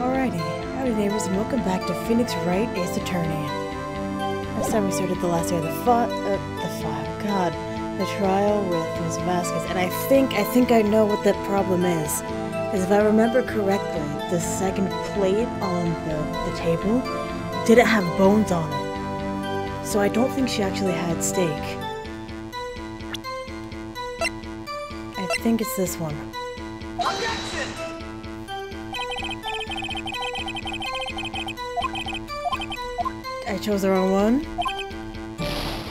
Alrighty, howdy neighbors, and welcome back to Phoenix Wright Ace Attorney. Last time we started the last day of the trial with Ms. Vasquez, and I think I know what the problem is. Because if I remember correctly, the second plate on the table didn't have bones on it. So I don't think she actually had steak. I think it's this one. I chose the wrong one.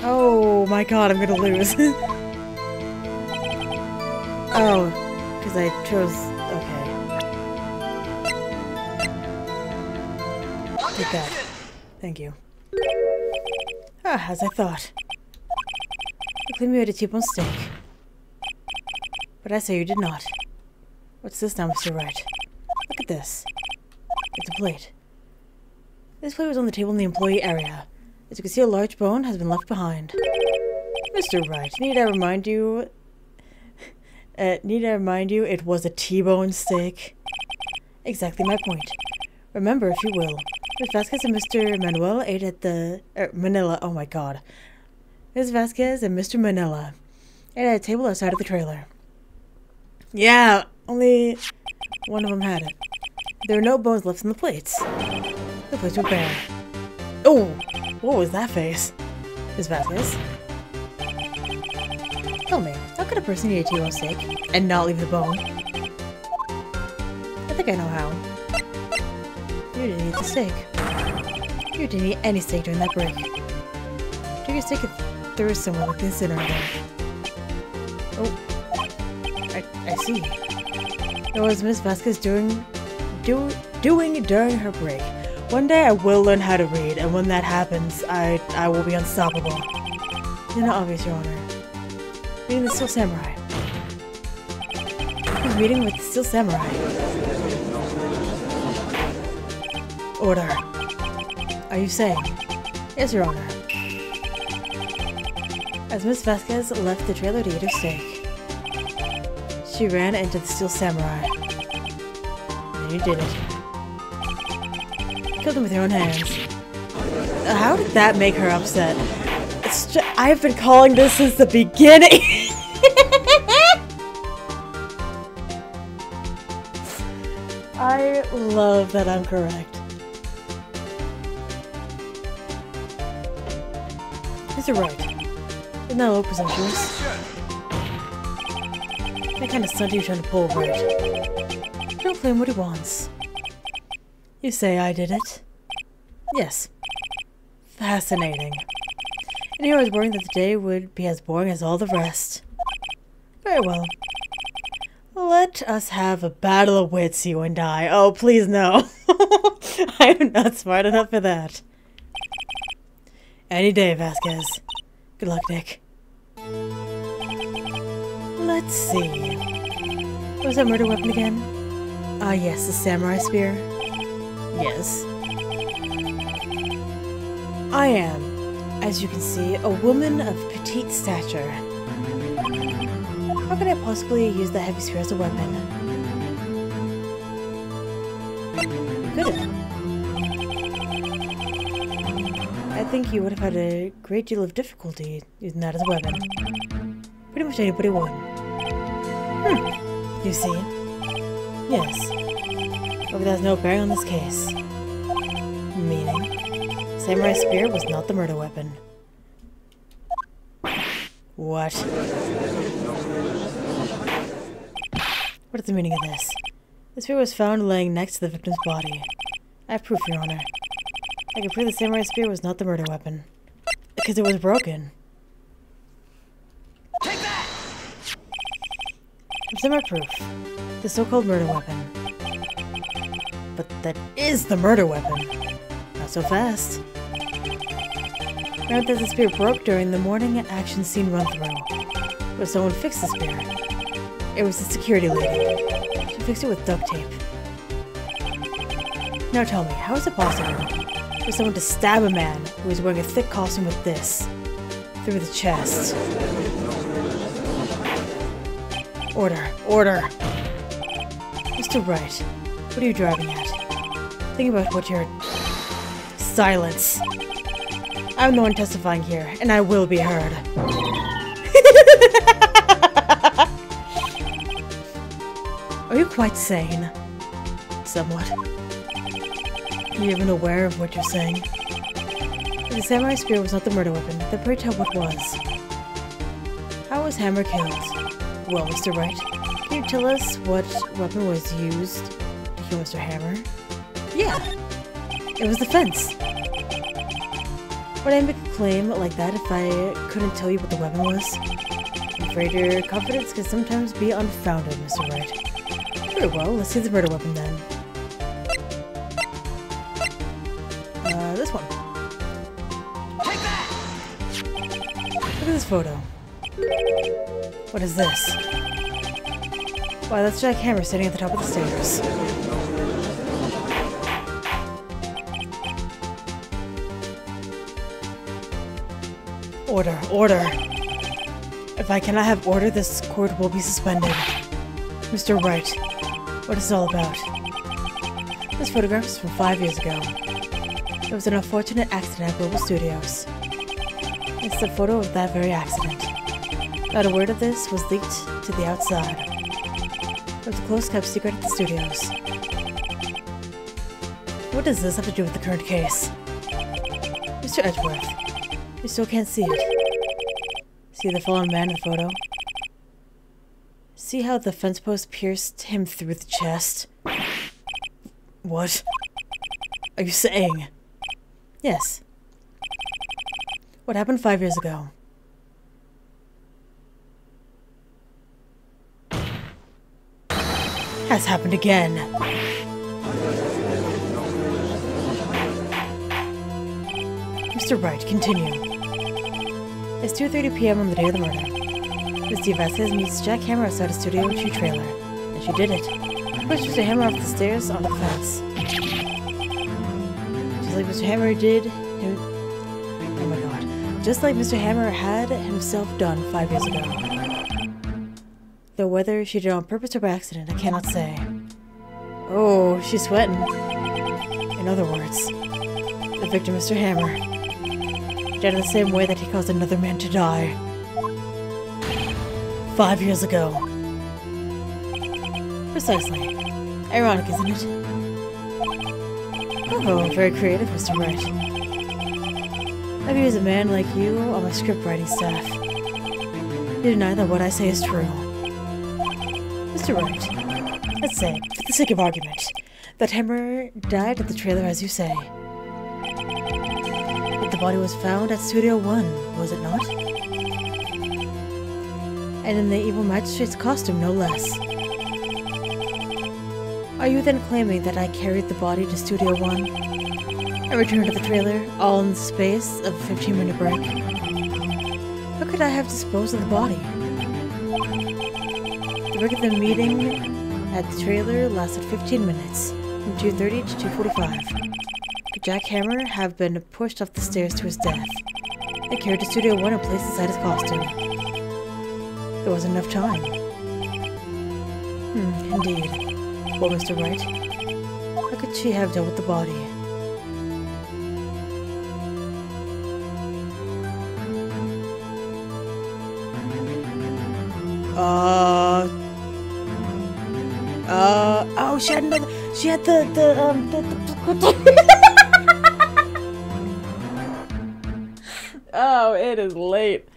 Oh my god, I'm gonna lose. Oh, because I chose... okay. Take that. Thank you. Ah, as I thought. You claimed you had a T-bone steak. But I say you did not. What's this now, Mr. Wright? Look at this. It's a plate. This plate was on the table in the employee area. As you can see, a large bone has been left behind. Mr. Wright, need I remind you it was a T-bone steak? Exactly my point. Remember, if you will, Ms. Vasquez and Mr. Manuel ate at the... Manila, oh my god. Ms. Vasquez and Mr. Manila ate at a table outside of the trailer. Yeah, only one of them had it. There were no bones left in the plates. The plates were bare. Oh! What was that face? Ms. Vasquez? Tell me, how could a person eat a T-bone steak and not leave the bone? I think I know how. You didn't eat the steak. You didn't eat any steak during that break. Took your steak and threw it somewhere like the incinerator. Oh. I see. What was Ms. Vasquez doing during her break? One day I will learn how to read, and when that happens, I will be unstoppable. You're not obvious, Your Honor. Reading the Steel Samurai. Who's reading with the Steel Samurai? Order. Are you saying? Yes, Your Honor. As Ms. Vasquez left the trailer to eat her steak, she ran into the Steel Samurai. And you did it. Killed him with your own hands. How did that make her upset? I've been calling this since the beginning! I love that I'm correct. Mr. Wright, isn't that a little presumptuous? What kind of stunt are you trying to pull, Wright? Don't claim what he wants. You say I did it? Yes. Fascinating. And here I was worrying that the day would be as boring as all the rest. Very well. Let us have a battle of wits, you and I. Oh, please no. I am not smart enough for that. Any day, Vasquez. Good luck, Nick. Let's see. What was that murder weapon again? Ah, yes, the samurai spear. Yes. I am, as you can see, a woman of petite stature. How could I possibly use that heavy spear as a weapon? Couldn't. I think you would have had a great deal of difficulty using that as a weapon. Pretty much anybody would. You see? Yes. But that has no bearing on this case. Meaning? Samurai spear was not the murder weapon. What? What is the meaning of this? The spear was found laying next to the victim's body. I have proof, Your Honor. I can prove the samurai spear was not the murder weapon. Because it was broken. Take that! I've seen my proof. The so-called murder weapon. But that is the murder weapon. Not so fast. Note that the spear broke during the morning action scene run-through. But someone fixed the spear. It was the security lady. She fixed it with duct tape. Now tell me, how is it possible for someone to stab a man who is wearing a thick costume with this through the chest? Order. Order! Mr. Wright, what are you driving at? Think about what you're... Silence. I'm the one testifying here, and I will be heard. Are you quite sane? Somewhat. Are you even aware of what you're saying? If the samurai spear was not the murder weapon, then pray tell what was. How was Hammer killed? Well, Mr. Wright, can you tell us what weapon was used to kill Mr. Hammer? Yeah, it was the fence. Would I make a claim like that if I couldn't tell you what the weapon was? I'm afraid your confidence can sometimes be unfounded, Mr. Wright. Very well, let's see the murder weapon then. This one. Take that! Look at this photo. What is this? Why, that's Jack Hammer sitting at the top of the stairs. Order, order. If I cannot have order, this court will be suspended. Mr. Wright, what is it all about? This photograph is from 5 years ago. It was an unfortunate accident at Global Studios. It's the photo of that very accident. Not a word of this was leaked to the outside. It was a close-kept secret at the studios. What does this have to do with the current case? Mr. Edgeworth, you still can't see it. See the fallen man in the photo? See how the fence post pierced him through the chest? What are you saying? Yes. What happened 5 years ago? Has happened again. Mr. Wright, continue. It's 2:30 p.m. on the day of the murder. Miss D. Vasquez meets Jack Hammer outside a Studio 2 trailer. And she did it. She pushed Mr. Hammer off the stairs on the fence. Just like Mr. Hammer did him... Oh my god. Just like Mr. Hammer had himself done 5 years ago. Though whether she did it on purpose or by accident, I cannot say. Oh, she's sweating. In other words, the victim, Mr. Hammer, died in the same way that he caused another man to die. 5 years ago. Precisely. Ironic, isn't it? Oh, very creative, Mr. Wright. I've used a man like you on my script writing staff. You deny that what I say is true. Mr. Wright, let's say, for the sake of argument, that Hammer died at the trailer as you say. But the body was found at Studio 1, was it not? And in the evil magistrate's costume, no less. Are you then claiming that I carried the body to Studio 1 and returned to the trailer, all in the space of a 15-minute break? How could I have disposed of the body? The break of the meeting at the trailer lasted 15 minutes, from 2:30 to 2:45. Could Jack Hammer have been pushed off the stairs to his death and carried to Studio 1 and placed inside his costume? There wasn't enough time. Indeed. Well, Mr. Wright, how could she have done with the body? Oh, she had another, she had the Oh, it is late.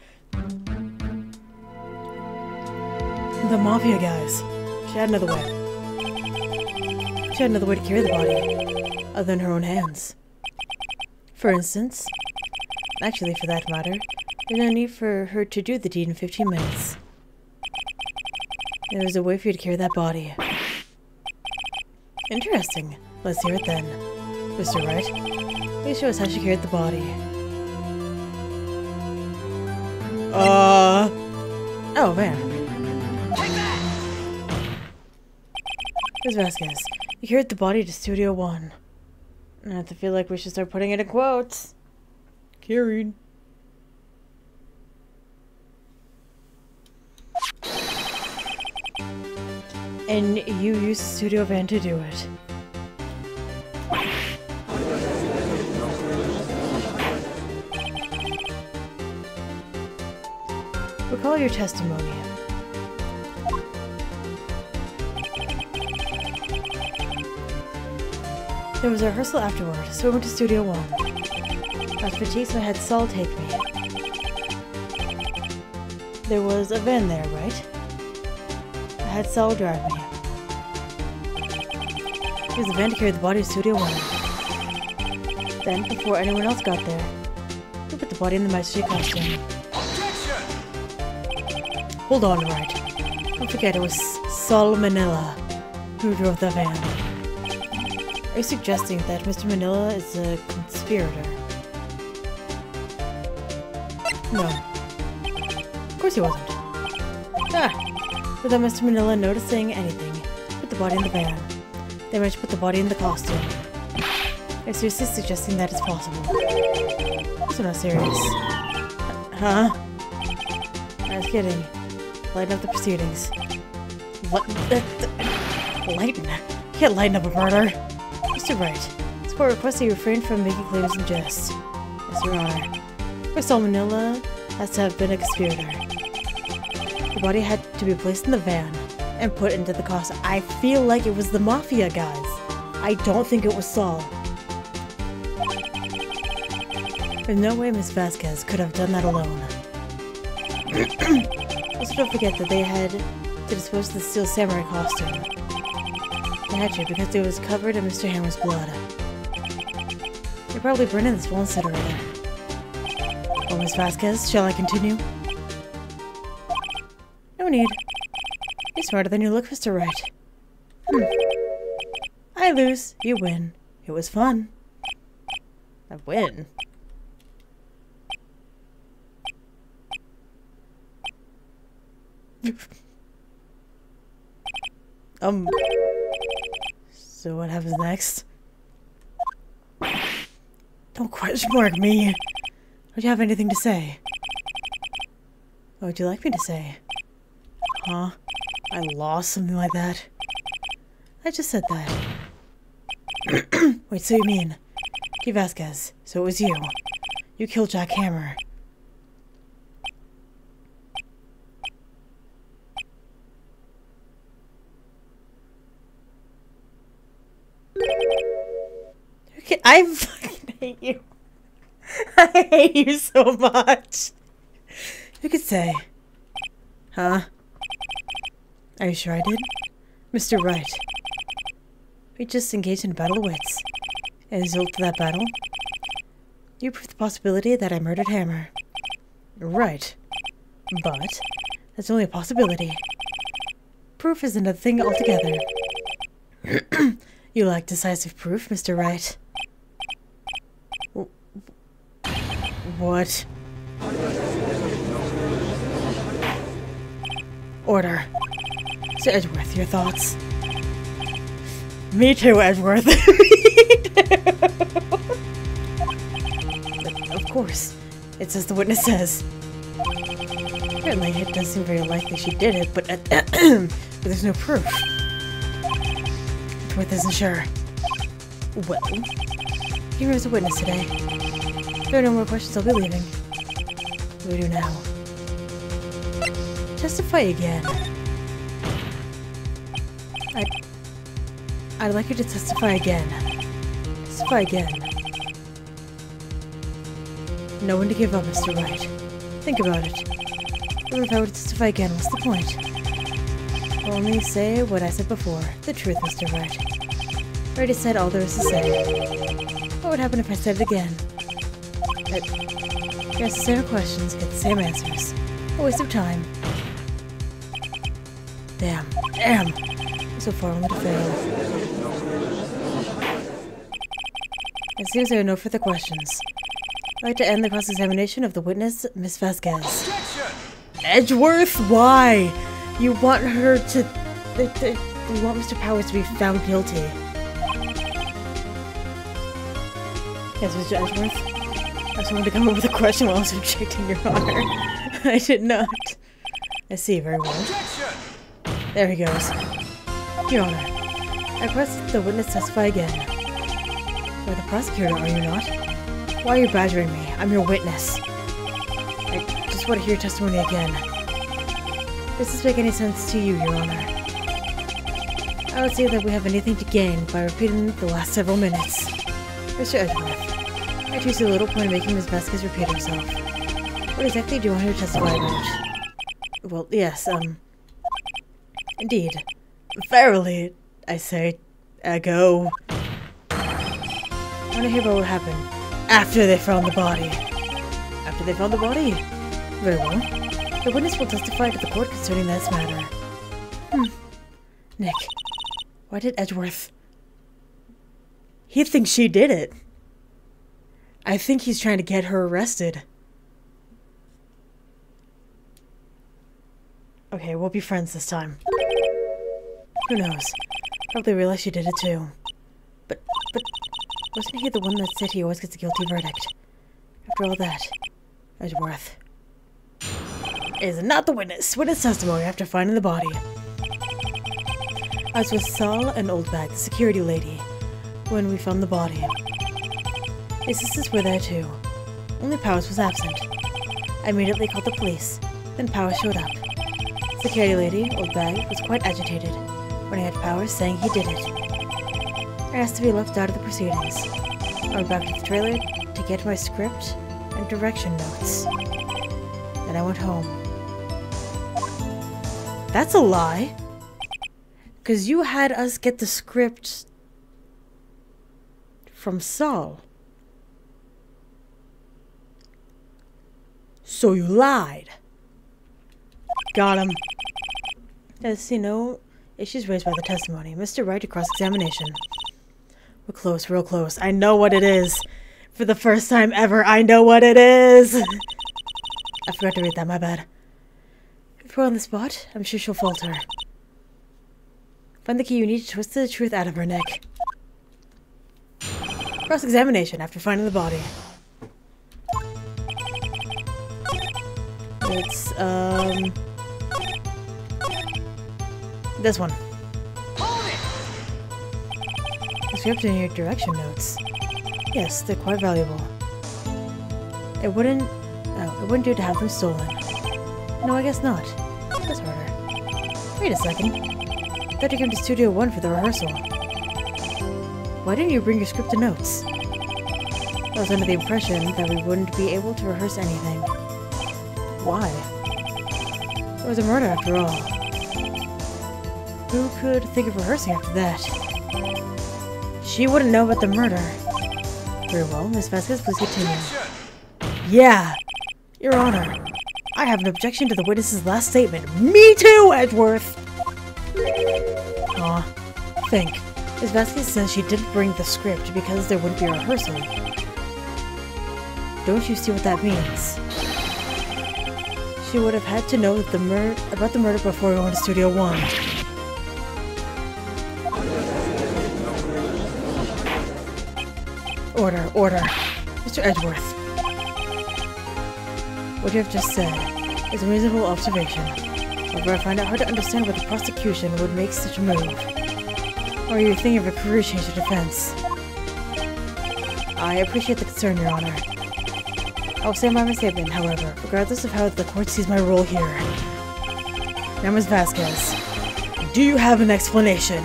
The Mafia guys. She had another way. She had another way to carry the body, other than her own hands. For instance, actually for that matter, there's no need for her to do the deed in 15 minutes. There was a way for you to carry that body. Interesting. Let's hear it then. Mr. Wright, please show us how she carried the body. Oh man. Ms. Vasquez, you carried the body to Studio 1. I have to feel like we should start putting it in quotes. Carried. And you used the studio van to do it. recall your testimony. There was a rehearsal afterward, so I went to Studio 1. I was fatigued, so I had Saul take me. There was a van there, right? I had Saul drive me. It was a van to carry the body of Studio 1. Then, before anyone else got there, we put the body in the magistrate costume. Hold on, Wright. Don't forget it was Saul Manila who drove the van. Are you suggesting that Mr. Manila is a conspirator? No. Of course he wasn't. Without Mr. Manila noticing anything, put the body in the van. They managed to put the body in the costume. Are you seriously suggesting that it's possible? These are not serious. Huh? I was kidding. Lighten up the proceedings. Lighten? You can't lighten up a murder. Mr. Wright, this court requests that you refrain from making claims in jest. Yes, Your Honor. First, Saul Manila has to have been a conspirator. The body had to be placed in the van and put into the costume. I feel like it was the Mafia guys. I don't think it was Saul. There's no way Miss Vasquez could have done that alone. Also, don't forget that they had to dispose of the Steel Samurai costume. They had to because it was covered in Mr. Hammer's blood. They probably burned in the small incinerator. Oh, Miss Vasquez, shall I continue? No need. You're smarter than you look, Mr. Wright. I lose, you win. It was fun. I win? So what happens next? Don't question mark me. Don't you have anything to say? What would you like me to say? Huh? I lost, something like that? I just said that. Wait, so you mean... Key Vasquez, so it was you. You killed Jack Hammer. Okay, I fucking hate you. I hate you so much. You could say. Huh? Are you sure I did? Mr. Wright. We just engaged in a battle of wits. As a result of that battle, you proved the possibility that I murdered Hammer. Right. But that's only a possibility. Proof is another thing altogether. You lack decisive proof, Mr. Wright. What? Order. Sir Edgeworth, your thoughts? Me too, Edgeworth. Of course. It's as the witness says. Apparently, it does seem very likely she did it, but there's no proof. Edgeworth isn't sure. Well, here is a witness today. If there are no more questions, I'll be leaving. What do we do now? Testify again. I'd like you to testify again. Testify again. No one to give up, Mr. Wright. Think about it. Even if I were to testify again, what's the point? I'll only say what I said before. The truth, Mr. Wright. I already said all there is to say. What would happen if I said it again? You ask the same questions, get the same answers. A waste of time. Damn. I'm so far only to fail. It seems there are no further questions. I'd like to end the cross-examination of the witness, Miss Vasquez. Objection! Edgeworth, why? You want her to... You want Mr. Powers to be found guilty. Yes, Mr. Edgeworth? I just wanted to come up with a question while I was objecting, Your Honor. I did not. I see, very well. Objection! There he goes. Your Honor, I request the witness testify again. You're the prosecutor, are you not? Why are you badgering me? I'm your witness. I just want to hear your testimony again. Does this make any sense to you, Your Honor? I would say that we have anything to gain by repeating the last several minutes. Mr. Edgeworth, I do see little point in making Ms. Vasquez repeat herself. What exactly do you want her to testify about? Well, yes, indeed. Verily, I say, go. I want to hear about what happened after they found the body. After they found the body? Very well. The witness will testify to the court concerning this matter. Nick, why did Edgeworth? He thinks she did it. I think he's trying to get her arrested. Okay, we'll be friends this time. Who knows? Probably realized she did it too. But wasn't he the one that said he always gets a guilty verdict? After all that, Edgeworth is not the witness. Witness testimony after finding the body. I was with Saul and Oldbag, the security lady, when we found the body. His sisters were there too. Only Powers was absent. I immediately called the police. Then Powers showed up. Security lady, Oldbag, was quite agitated when I had Powers saying he did it. I asked to be left out of the proceedings. I went back to the trailer to get my script and direction notes. Then I went home. That's a lie! 'Cause you had us get the script from Saul. So you lied. Got him. I see no issues raised by the testimony. Mr. Wright to cross-examination. We're close, real close. I know what it is. For the first time ever, I know what it is. I forgot to read that, my bad. If we're on the spot, I'm sure she'll falter. Find the key you need to twist the truth out of her, Nick. Cross-examination after finding the body. It's, this one. The script and your direction notes. Yes, they're quite valuable. It wouldn't do to have them stolen. No, I guess not. That's harder. Wait a second. I thought you came to Studio 1 for the rehearsal. Why didn't you bring your script and notes? I was under the impression that we wouldn't be able to rehearse anything. Why? It was a murder after all. Who could think of rehearsing after that? She wouldn't know about the murder. Very well, Miss Vasquez, please continue. Yeah! Your Honor, I have an objection to the witness's last statement. Me too, Edgeworth! Aw, think. Miss Vasquez says she didn't bring the script because there wouldn't be a rehearsal. Don't you see what that means? She would have had to know that about the murder before going to Studio 1. Order, order. Mr. Edgeworth. What you have just said is a reasonable observation. However, I find it hard to understand why the prosecution would make such a move. Or are you thinking of a career change of defense? I appreciate the concern, Your Honor. I will stand by my statement, however, regardless of how the court sees my role here. Now, Ms. Vasquez, do you have an explanation?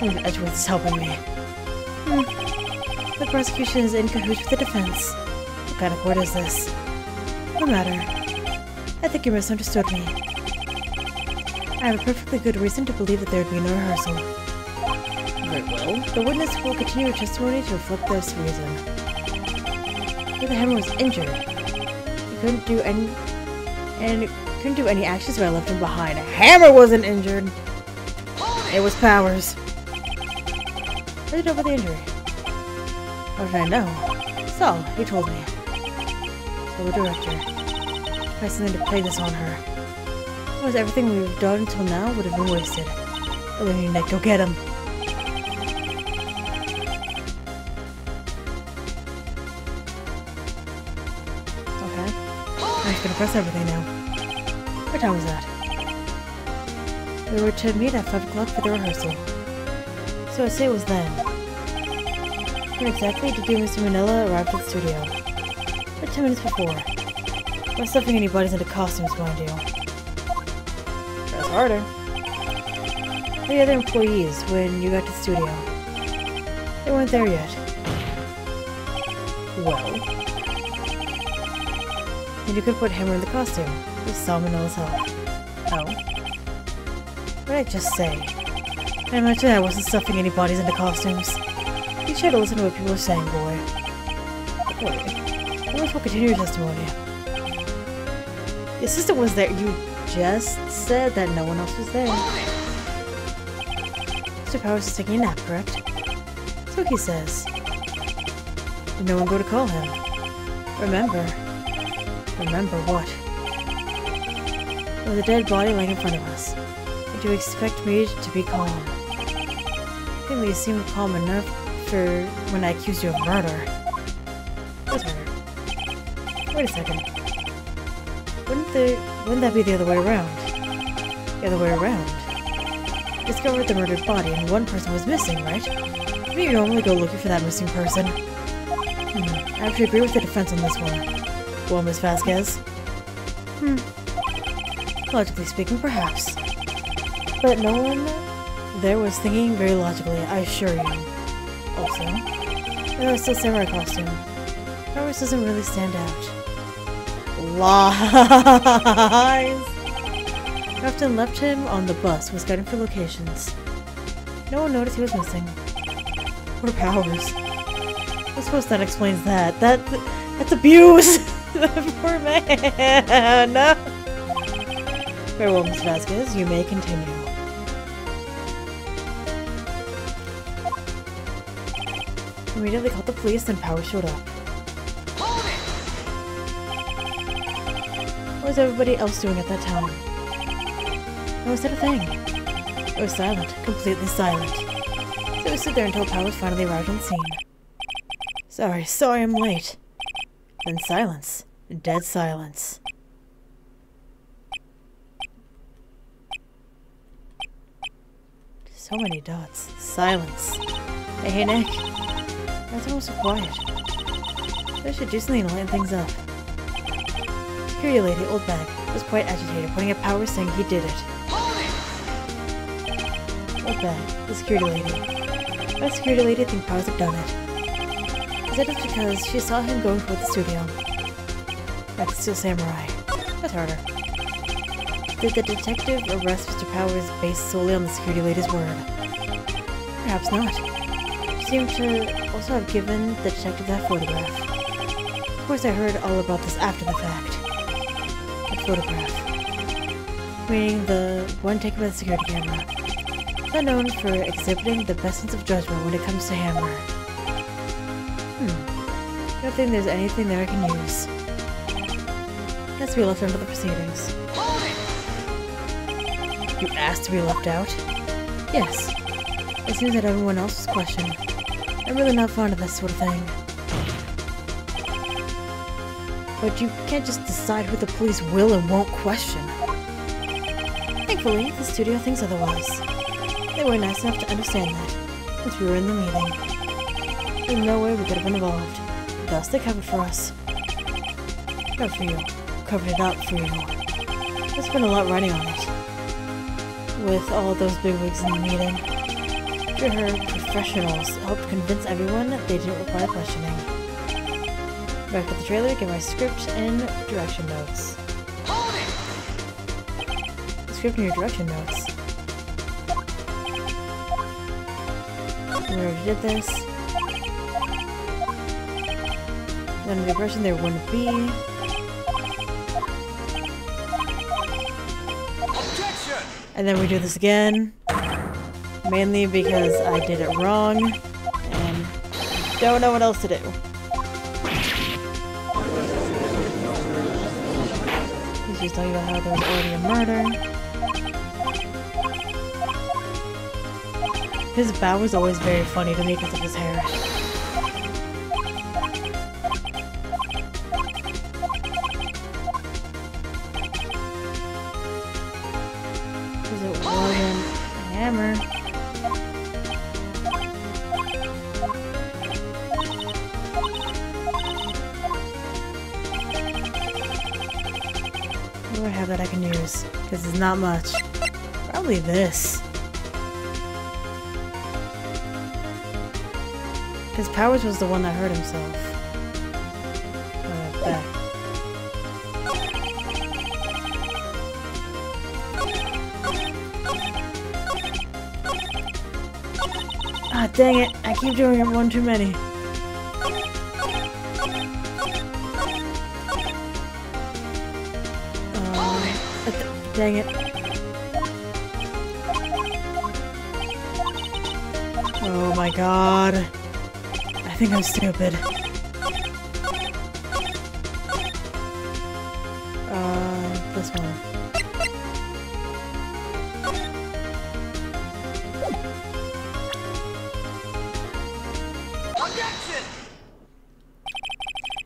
Edgeworth is helping me. The prosecution is in cahoots with the defense. What kind of court is this? No matter. I think you misunderstood me. I have a perfectly good reason to believe that there would be no rehearsal. Very well. The witness will continue her testimony to reflect this reason. The hammer was injured. He couldn't do any actions if I left him behind. Hammer wasn't injured. It was Powers. How did you know about the injury? How did I know? Saul, he told me. So the director. I had something to play this on her. Otherwise everything we've done until now would have been wasted. Believe me, Nick, go get him. I'm just gonna press everything now. What time was that? We were to meet at 5 o'clock for the rehearsal. So I'd say it was then. When exactly did you and Mr. Manila arrive at the studio? About 10 minutes before. We're stuffing any bodies into costumes, mind you. Tries harder. The other employees, when you got to the studio, they weren't there yet. Well, and you could put Hammer in the costume with Salmonella's help. Oh. What did I just say? I imagine I wasn't stuffing any bodies into costumes. You try to listen to what people are saying, boy. Wait, you must well continue your testimony. The assistant was there. You just said that no one else was there. Mr. Powers is taking a nap, correct? So he says. Did no one go to call him? Remember. Remember what? With a dead body lying in front of us. Do you expect me to be calm? I think you seemed calm enough for when I accused you of murder. What's murder? Wait a second. Wouldn't that be the other way around? The other way around? You discovered the murdered body and one person was missing, right? Wouldn't you normally go looking for that missing person? I have to agree with the defense on this one. Well, Miss Vasquez? Logically speaking, perhaps. But no one there was thinking very logically, I assure you. Also, that was still samurai costume. Powers doesn't really stand out. Lies! Captain left him on the bus, was guiding for locations. No one noticed he was missing. Poor Powers. I suppose that explains that. That's abuse! Poor man! Very well, Miss Vasquez, you may continue. Immediately called the police, then Powers showed up. What was everybody else doing at that time? How was that a thing? It was silent, completely silent. So we stood there until Powers finally arrived on the scene. Sorry I'm late. Then silence. Dead silence. So many dots. Silence. Hey Nick. That's almost so quiet. I should do something to lighten things up. Security lady, old bag, was quite agitated, pointing at Powers saying he did it. Old bag, the security lady. Why does security lady think Powers had done it? Is that just because she saw him going toward the studio? Back to Steel Samurai. That's harder. Did the detective arrest Mr. Powers based solely on the security lady's word? Perhaps not. She seemed to also have given the detective that photograph. Of course I heard all about this after the fact. That photograph. Meaning the one taken by the security camera. Not known for exhibiting the best sense of judgment when it comes to Hammer. I don't think there's anything there I can use. Has to be left out of the proceedings. You asked to be left out? Yes. It seems that everyone else was questioned. I'm really not fond of that sort of thing. But you can't just decide who the police will and won't question. Thankfully, the studio thinks otherwise. They were nice enough to understand that, since we were in the meeting. There's no way we could have been involved. Thus, they covered for us. Covered for you. Covered it up for you. There's been a lot riding on it. With all those bigwigs in the meeting. GamesRHard professionals helped convince everyone they didn't require questioning. Back to the trailer, get my script and direction notes. The script and your direction notes. We already did this. Then the impression there wouldn't be. Objection! And then we do this again. Mainly because I did it wrong. And don't know what else to do. He's just talking about how there was already a murder. His bow was always very funny to me because of his hair. Because it wasn't Hammer. What do I have that I can use? Because it's not much. Probably this. Because Powers was the one that hurt himself. Back. Ah, dang it. I keep doing it one too many. Dang it. Oh my god. I think I'm stupid. This one.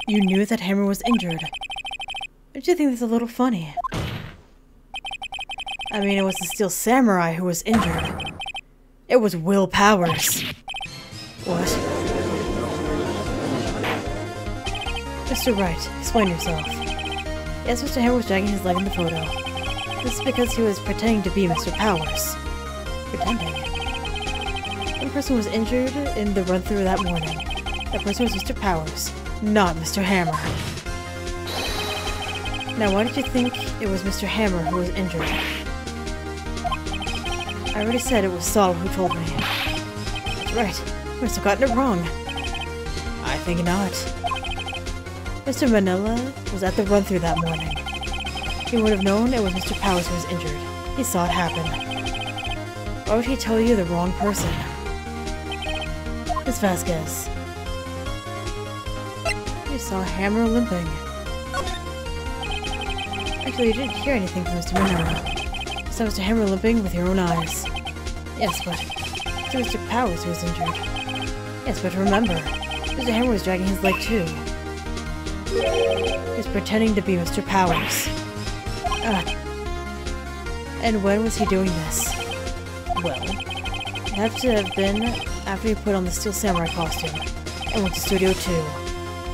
You knew that Hammer was injured. Don't you think that's a little funny? I mean, it was the Steel Samurai who was injured. It was Will Powers. What? Mr. Wright, explain yourself. Yes, Mr. Hammer was dragging his leg in the photo. This is because he was pretending to be Mr. Powers. Pretending? One person was injured in the run-through that morning. That person was Mr. Powers, not Mr. Hammer. Now, why did you think it was Mr. Hammer who was injured? I already said it was Saul who told me. That's right. I must have gotten it wrong. I think not. Mr. Manila was at the run-through that morning. He would have known it was Mr. Powers who was injured. He saw it happen. Why would he tell you the wrong person? Miss Vasquez. You saw Hammer limping. Actually, you didn't hear anything from Mr. Manila. You saw Mr. Hammer limping with your own eyes. Yes, but it was Mr. Powers who was injured. Yes, but remember, Mr. Hammer was dragging his leg too. He was pretending to be Mr. Powers. And when was he doing this? Well, it had to have been after he put on the Steel Samurai costume and went to Studio 2,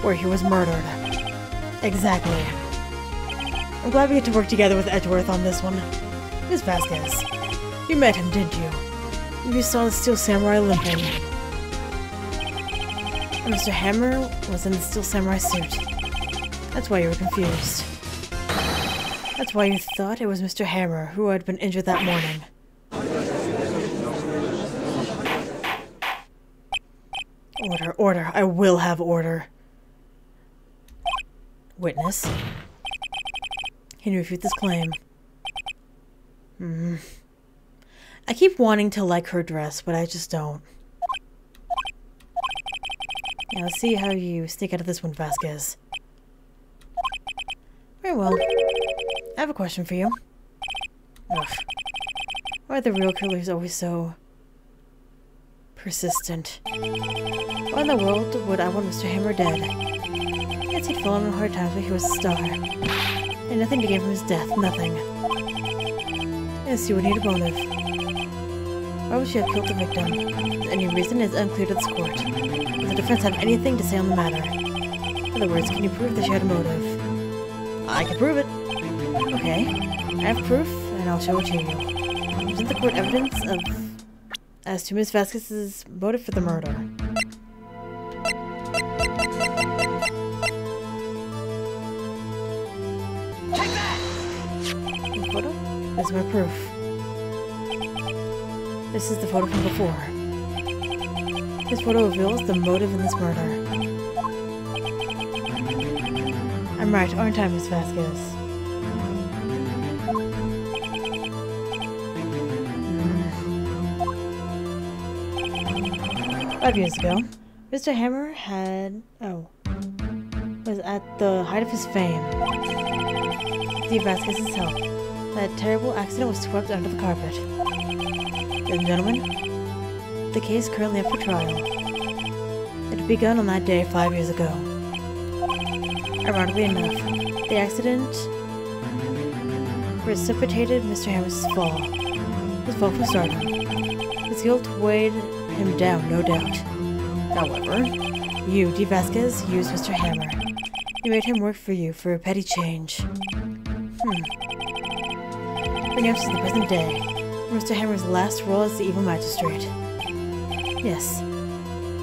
where he was murdered. Exactly. I'm glad we get to work together with Edgeworth on this one. Miss Vasquez, you met him, didn't you? You saw the Steel Samurai limping. And Mr. Hammer was in the Steel Samurai suit. That's why you were confused. That's why you thought it was Mr. Hammer who had been injured that morning. Order, order. I will have order. Witness. Can you refute this claim? I keep wanting to like her dress, but I just don't. Yeah, let's see how you sneak out of this one, Vasquez. Very well. I have a question for you. Ugh. Why are the real killers always so persistent? Why in the world would I want Mr. Hammer dead? Yes, he'd fallen on hard times, but he was a star. And nothing to gain from his death, nothing. Yes, you would need a motive. Why would she have killed the victim? Any reason is unclear to this court. Does the defense have anything to say on the matter? In other words, can you prove that she had a motive? I can prove it. Okay, I have proof, and I'll show it to you. Present the court evidence as to Miss Vasquez's motive for the murder. Take that! This photo? This is my proof. This is the photo from before. This photo reveals the motive in this murder. I'm right, aren't I, Miss Vasquez? 5 years ago, Mr. Hammer was at the height of his fame. With Vasquez's help, that terrible accident was swept under the carpet. Ladies and gentlemen, the case is currently up for trial. It had begun on that day 5 years ago. Ironically enough, the accident precipitated Mr. Hammer's fall. His fall from stardom. His guilt weighed him down, no doubt. However, you, D. Vasquez, used Mr. Hammer. You made him work for you for a petty change. Bring us to the present day. Mr. Hammer's last role as the evil magistrate. Yes.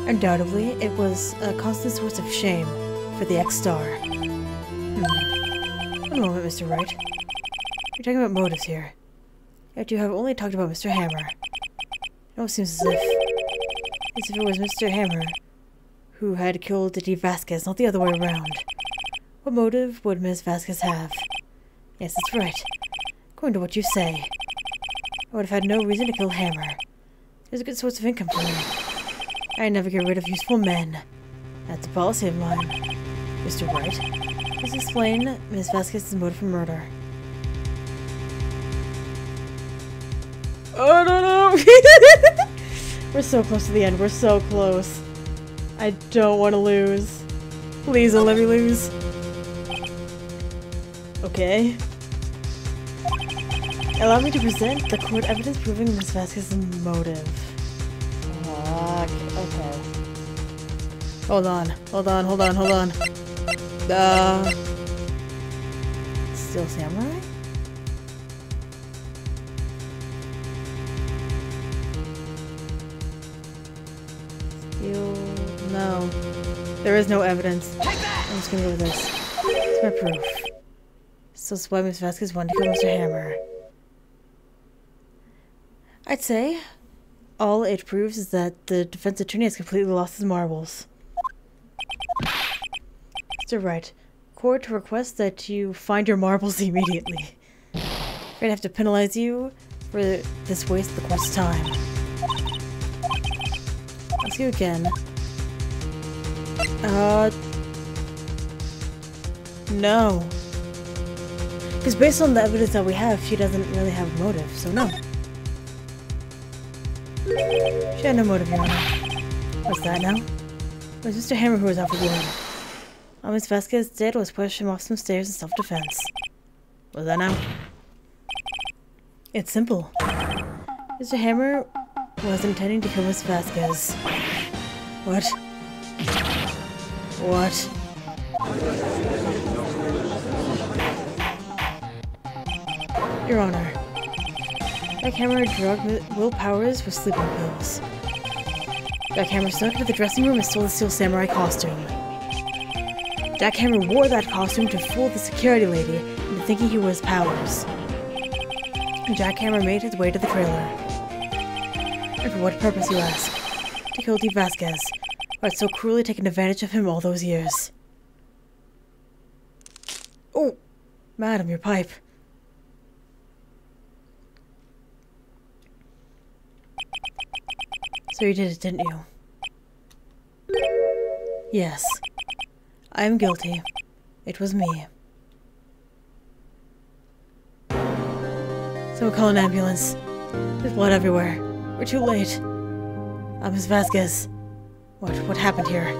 Undoubtedly, it was a constant source of shame for the ex-star. One moment, Mr. Wright. You're talking about motives here. Yet you have only talked about Mr. Hammer. It almost seems as if it was Mr. Hammer who had killed Didi Vasquez, not the other way around. What motive would Ms. Vasquez have? Yes, that's right. According to what you say, I would have had no reason to kill Hammer. He was a good source of income for me. I never get rid of useful men. That's a policy of mine. Mr. Wright, please explain Ms. Vasquez's motive for murder. Oh, no! We're so close to the end. We're so close. I don't want to lose. Please don't let me lose. Okay. Allow me to present the court evidence proving Ms. Vasquez's motive. Okay. Hold on. Still samurai? No. There is no evidence. I'm just gonna go with this. It's my proof. So it's why Ms. Vasquez wanted to kill Mr. Hammer. I'd say all it proves is that the defense attorney has completely lost his marbles. Mr. Wright, court requests that you find your marbles immediately. We're gonna have to penalize you for this waste of the court's time. Let's see again. No. Because based on the evidence that we have, she doesn't really have a motive, so no. She had no motive, Your Honor. What's that now? It was Mr. Hammer who was out for blood. All Ms. Vasquez did was push him off some stairs in self-defense. What's that now? It's simple. Mr. Hammer was intending to kill Ms. Vasquez. What? What? Your Honor, Jack Hammer drugged Will Powers with sleeping pills. Jack Hammer snuck into the dressing room and stole the Steel Samurai costume. Jack Hammer wore that costume to fool the security lady into thinking he was Powers. And Jack Hammer made his way to the trailer. And for what purpose, you ask? To kill Didi Vasquez, who had so cruelly taken advantage of him all those years. Oh, madam, your pipe. So you did it, didn't you? Yes. I am guilty. It was me. Someone call an ambulance. There's blood everywhere. We're too late. Ms. Vasquez. What happened here?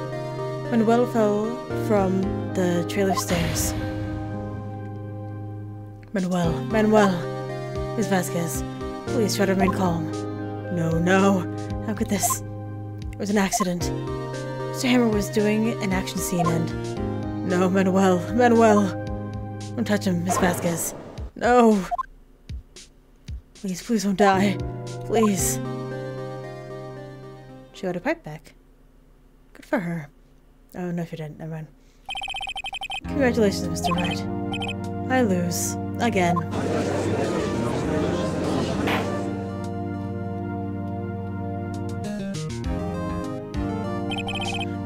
Manuel fell from the trailer stairs. Manuel. Ms. Vasquez, please try to remain calm. No. How could this? It was an accident. Mr. Hammer was doing an action scene and... No, Manuel. Don't touch him, Ms. Vasquez. No. Please don't die. Please. She got her pipe back. Good for her. Oh, no, she didn't. Never mind. Congratulations, Mr. Wright. I lose. Again.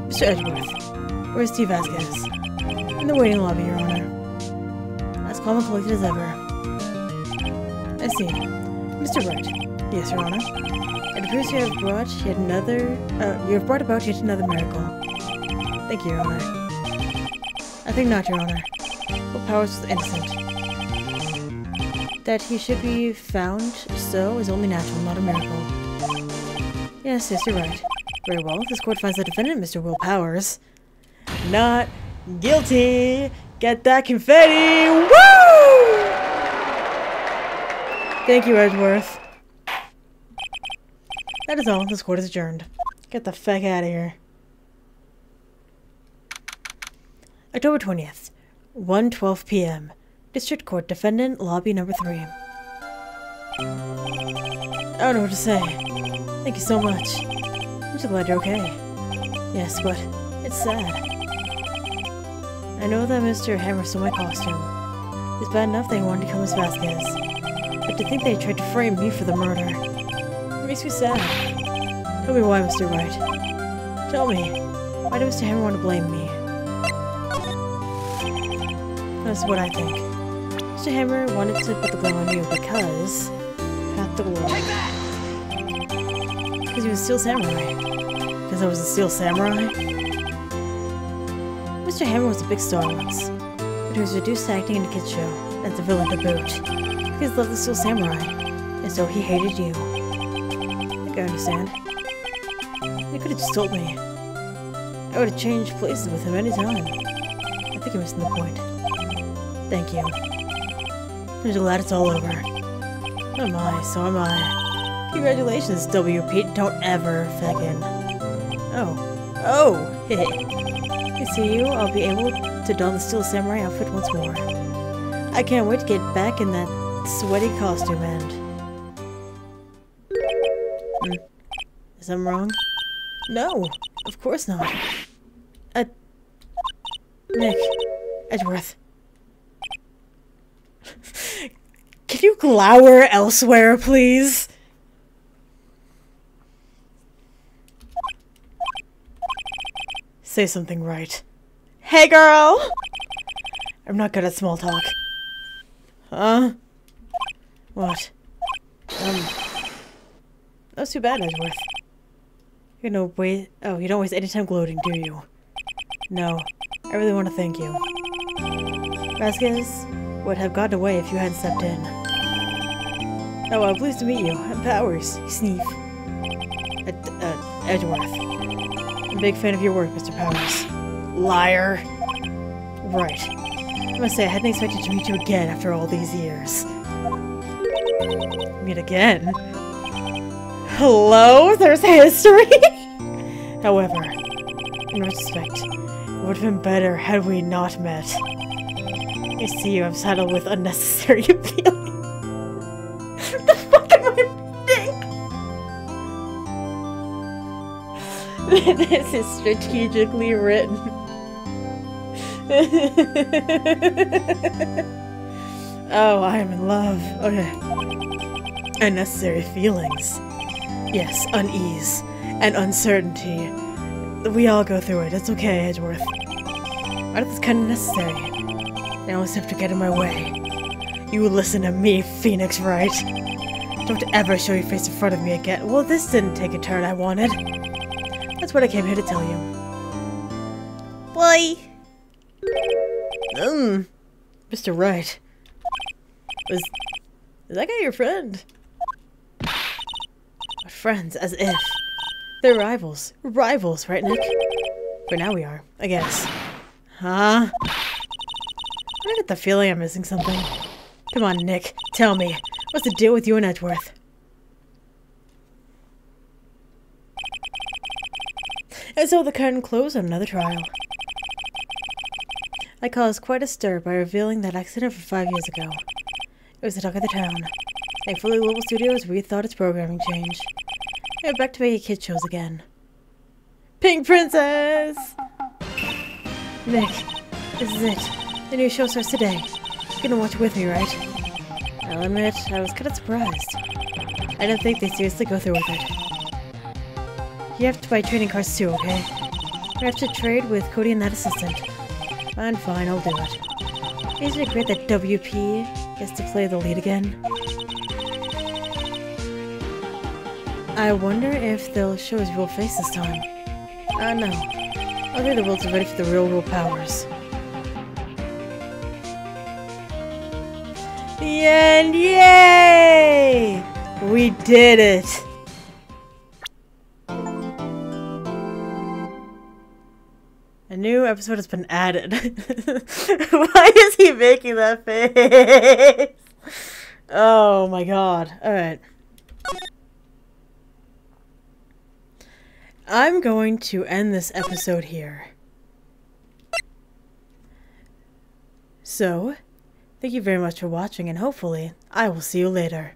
Mr. Edgeworth, where's Didi Vasquez? In the waiting lobby, Your Honor. As calm and collected as ever. I see. Mr. Wright. Yes, Your Honor. It appears you have brought about yet another miracle. Thank you, Your Honor. I think not, Your Honor. Will Powers was innocent. That he should be found so is only natural, not a miracle. Yes, you're right. Very well, this court finds the defendant, Mr. Will Powers, not guilty. Get that confetti! Woo! Thank you, Edgeworth. That is all. This court is adjourned. Get the feck out of here. October 20th, 1:12 p.m. District Court, Defendant, Lobby number 3. I don't know what to say. Thank you so much. I'm so glad you're okay. Yes, but it's sad. I know that Mr. Hammer stole my costume. It's bad enough they wanted to kill Miss Vasquez. But to think they tried to frame me for the murder. It makes me sad. Tell me why, Mr. Wright. Tell me, why did Mr. Hammer want to blame me? That's what I think. Mr. Hammer wanted to put the blame on you because... After all... Because he was a Steel Samurai. Because I was a Steel Samurai? Mr. Hammer was a big star once, but he was reduced to acting in a kid's show, as a villain to boot. Because he loved the Steel Samurai, and so he hated you. I think I understand. You could have just told me. I would have changed places with him anytime. I think you're missing the point. Thank you. I'm so glad it's all over. So am I, so am I. Congratulations, WP. Don't ever feckin'. Oh, heh. I see you. I'll be able to don the Steel Samurai outfit once more. I can't wait to get back in that sweaty costume and... Is that wrong? No, of course not. Nick, Edgeworth. Can you glower elsewhere, please? Say something right. Hey, girl! I'm not good at small talk. Huh? What? That's too bad, Edgeworth. You don't waste any time gloating, do you? No. I really want to thank you. Vasquez would have gotten away if you hadn't stepped in. Oh, well, pleased to meet you. I'm Powers. Sneef. Edgeworth. I'm a big fan of your work, Mr. Powers. Liar. Right. I must say, I hadn't expected to meet you again after all these years. Meet again? Hello? There's history? However, in retrospect, it would have been better had we not met. I see you have saddled with unnecessary appealing. What the fuck am I reading? This is strategically written. Oh, I am in love. Okay. Unnecessary feelings. Yes, unease and uncertainty. We all go through it. It's okay, Edgeworth. Why is this kind of necessary? I always have to get in my way. You listen to me, Phoenix Wright. Don't ever show your face in front of me again. Well, this didn't take a turn I wanted. That's what I came here to tell you. Boy. Mr. Wright. Is that guy your friend? But friends, as if. They're rivals. Rivals, right, Nick? For now we are, I guess. Huh? I get the feeling I'm missing something. Come on, Nick. Tell me. What's the deal with you and Edgeworth? And so the curtain closed on another trial. I caused quite a stir by revealing that accident from 5 years ago. It was the talk of the town. Thankfully, Global Studios rethought its programming change. They went back to making kid shows again. Pink Princess! Nick, this is it. The new show starts today. You're gonna watch it with me, right? I'll admit, I was kind of surprised. I don't think they seriously go through with it. You have to buy trading cards too, okay? I have to trade with Cody and that assistant. Fine, I'll do it. Isn't it great that WP gets to play the lead again? I wonder if they'll show his real face this time. No. I think the world's ready for the real powers. And yay! We did it! A new episode has been added. Why is he making that face? Oh my god. Alright. I'm going to end this episode here. So, thank you very much for watching, and hopefully, I will see you later.